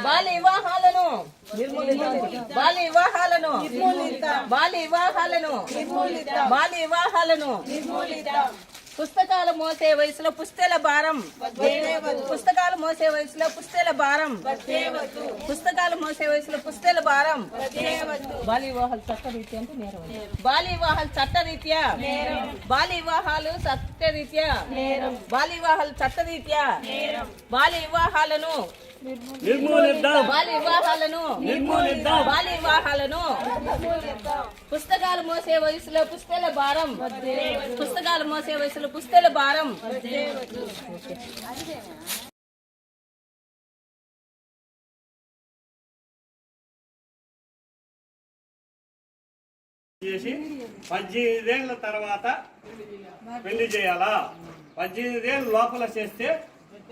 బాల్య వివాహాలను బాల్య వివాహాలను బాల్య వివాహాలను బాల్య వివాహాలను పుస్తకాలు మోసే వయసులో పుస్తల భారం పుస్తకాలు మోసే వయసులో పుస్తల భారం పుస్తకాలు మోసే వయసులో పుస్తల భారం బాల్య వివాహాలు చట్టరీత్యా అంటే నేరం బాల్య వివాహాలు చట్టరీత్యా బాల్య వివాహాలు చట్టరీత్యా బాల్య వివాహాలు చట్టరీత్యా బాల్య వివాహాలను నిర్మూలిద్దాం బాల్య వివాహాలను నిర్మూలిద్దాం బాల్య వివాహాలను పుస్తకాలు మోసే వయసులో పుస్తల భారం పుస్తకాలు మోసే వయసులో పుస్తల భారం చేసి 18 ఏళ్ల తర్వాత పెళ్లి చేయాలా 18 ఏళ్ళ లోపల చేస్తే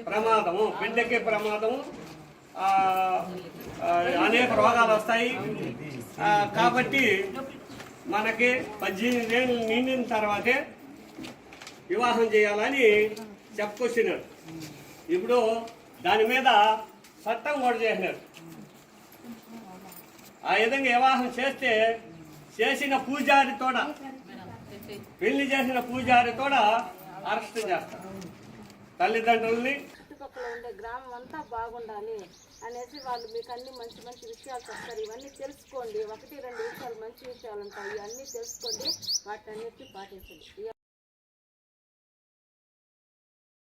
ప్రమాదము బిడ్డకే ప్రమాదము అనేక రోగాలు వస్తాయి కాబట్టి మనకి 18 ఏళ్ళు నిండిన తర్వాతే వివాహం చేయాలని చెప్పుకొచ్చినారు. ఇప్పుడు దాని మీద చట్టం కూడా చేసినారు. ఆ విధంగా వివాహం చేస్తే చేసిన పూజారి తోడ పెళ్లి చేసిన పూజారి తోడ అరెస్ట్ చేస్తారు. తల్లిదండ్రుల్ని చుట్టుపక్కల ఉండే గ్రామం అంతా బాగుండాలి అనేసి వాళ్ళు మీకు అన్ని మంచి మంచి విషయాలు చెప్తారు. ఇవన్నీ తెలుసుకోండి. 1-2 విషయాలు మంచి విషయాలు ఉంటాయి. ఇవన్నీ తెలుసుకోండి, వాటన్నిటిని పాటించండి.